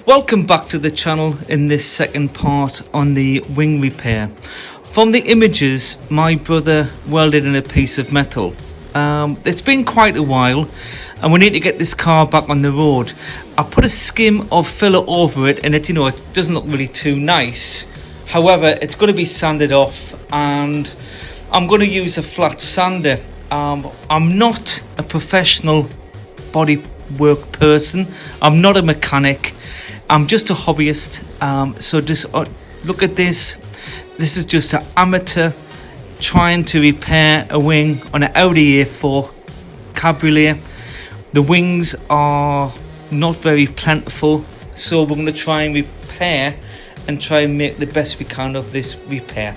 Welcome back to the channel in this second part on the wing repair. From the images, my brother welded in a piece of metal. It's been quite a while and we need to get this car back on the road. I put a skim of filler over it and it doesn't look really too nice. However, it's going to be sanded off and I'm going to use a flat sander. I'm not a professional body work person. I'm not a mechanic. I'm just a hobbyist. So just look at this. This is just an amateur trying to repair a wing on an Audi A4 Cabriolet. The wings are not very plentiful, so we're going to try and repair and try and make the best we can of this repair.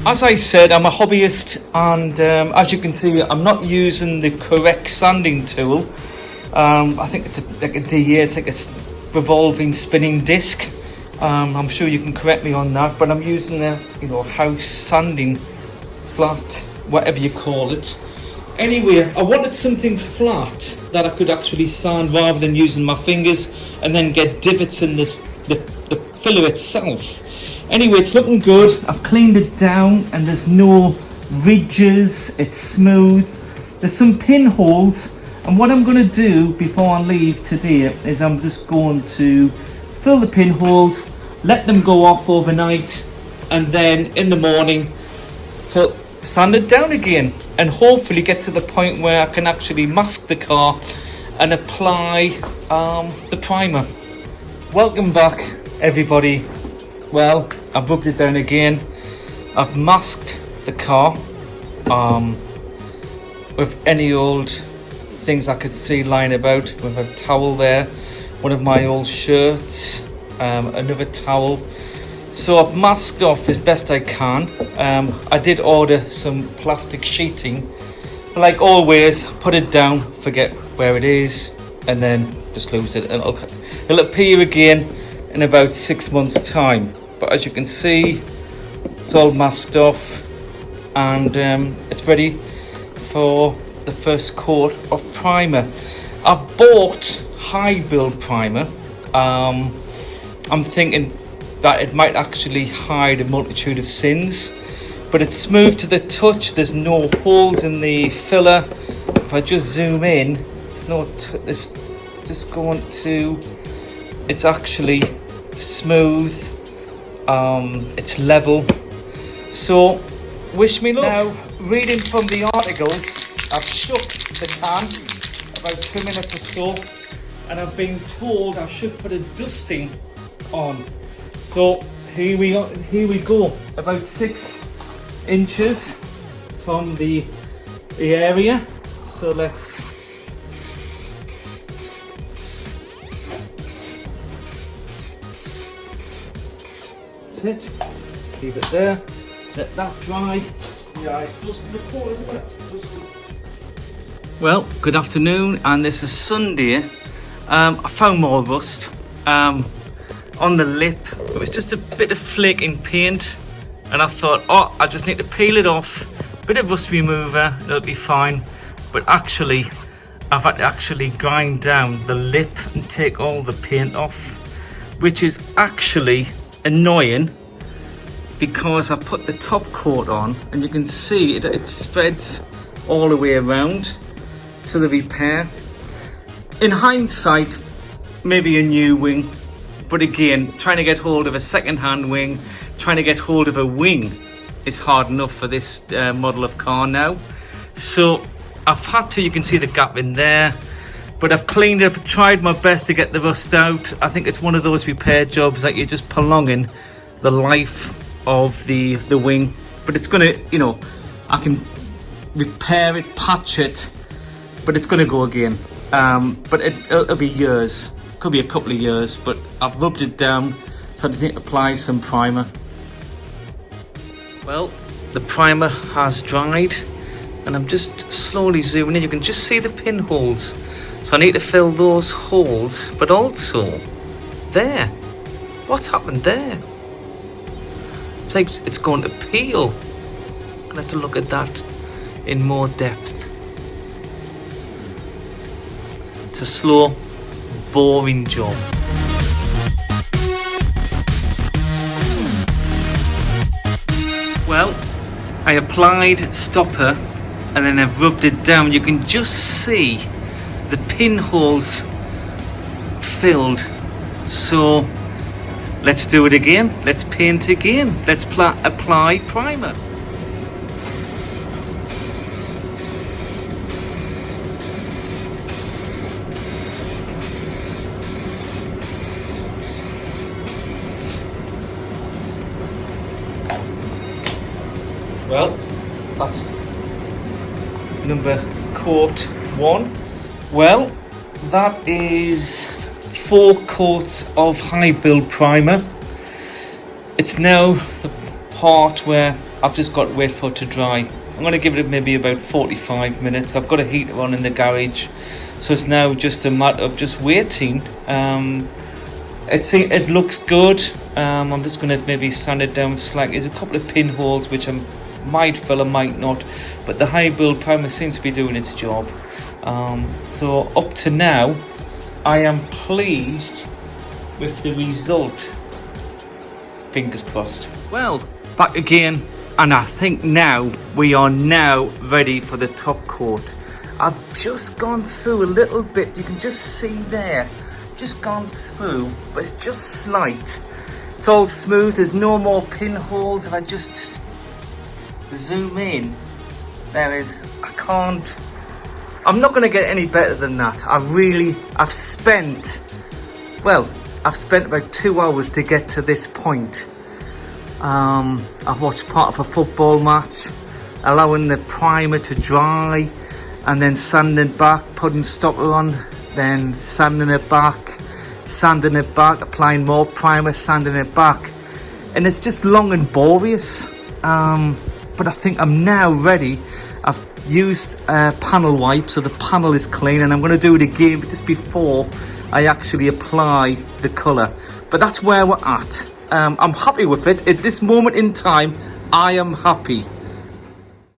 As I said, I'm a hobbyist, and as you can see, I'm not using the correct sanding tool. I think it's like a DA, it's like a revolving spinning disc. I'm sure you can correct me on that, but I'm using the house sanding flat, whatever you call it. Anyway, I wanted something flat that I could actually sand rather than using my fingers and then get divots in the filler itself. Anyway, it's looking good. I've cleaned it down and there's no ridges, it's smooth. There's some pinholes, and what I'm going to do before I leave today is I'm just going to fill the pinholes, let them go off overnight, and then in the morning sand it down again, and hopefully get to the point where I can actually mask the car and apply the primer. Welcome back, everybody. Well, I've rubbed it down again. I've masked the car with any old things I could see lying about, with a towel there, one of my old shirts, another towel. So I've masked off as best I can. I did order some plastic sheeting, but like always, put it down, forget where it is, and then just lose it, and it'll appear again in about 6 months' time. But as you can see, it's all masked off, and it's ready for the first coat of primer. I've bought high build primer. I'm thinking that it might actually hide a multitude of sins, but it's smooth to the touch. There's no holes in the filler. If I just zoom in, it's just going to, it's actually smooth, it's level, so wish me luck. Now, reading from the articles, I've shook the can about 2 minutes or so, and I've been told I should put a dusting on. So here we go, about 6 inches from the area. So let's it, leave it there, let that dry. Yeah, it's just the core, isn't it? Well, good afternoon, and this is Sunday. I found more rust on the lip. It was just a bit of flaking paint, and I thought, oh, I just need to peel it off, bit of rust remover, it'll be fine. But actually, I've had to actually grind down the lip and take all the paint off, which is actually annoying, because I put the top coat on and you can see it spreads all the way around to the repair. In hindsight, maybe a new wing, but again, trying to get hold of a second-hand wing, trying to get hold of a wing is hard enough for this model of car now. So I've had to, you can see the gap in there, but I've cleaned it, I've tried my best to get the rust out. I think it's one of those repair jobs that you're just prolonging the life of the wing, but it's gonna, you know, I can repair it, patch it, but it's gonna go again. But it'll be years, could be a couple of years, but I've rubbed it down, so I just need to apply some primer. Well, the primer has dried, and I'm just slowly zooming in. You can just see the pinholes, so I need to fill those holes, but also there. What's happened there? It's like it's going to peel. I'm gonna have to look at that in more depth. It's a slow, boring job. Well, I applied stopper and then I've rubbed it down. You can just see the pinholes filled. So let's do it again. Let's paint again. Let's apply primer. Well, that's coat 1. Well, that is 4 coats of high build primer. It's now the part where I've just got to wait for it to dry. I'm going to give it maybe about 45 minutes. I've got a heater on in the garage, so it's now just a matter of just waiting. It looks good. I'm just going to maybe sand it down slightly. There's a couple of pinholes which I might fill or might not, but the high build primer seems to be doing its job. So up to now, I am pleased with the result. Fingers crossed. Well, back again, and I think now we are now ready for the top coat. I've just gone through a little bit. You can just see there, just gone through, but it's just slight. It's all smooth. There's no more pinholes. If I just zoom in, there is. I'm not going to get any better than that. I've spent about 2 hours to get to this point. I've watched part of a football match, allowing the primer to dry, and then sanding back, putting stopper on, then sanding it back, applying more primer, sanding it back, and it's just long and laborious. But I think I'm now ready. I've used panel wipe, so the panel is clean, and I'm going to do it again just before I actually apply the colour. But that's where we're at. I'm happy with it. At this moment in time, I am happy.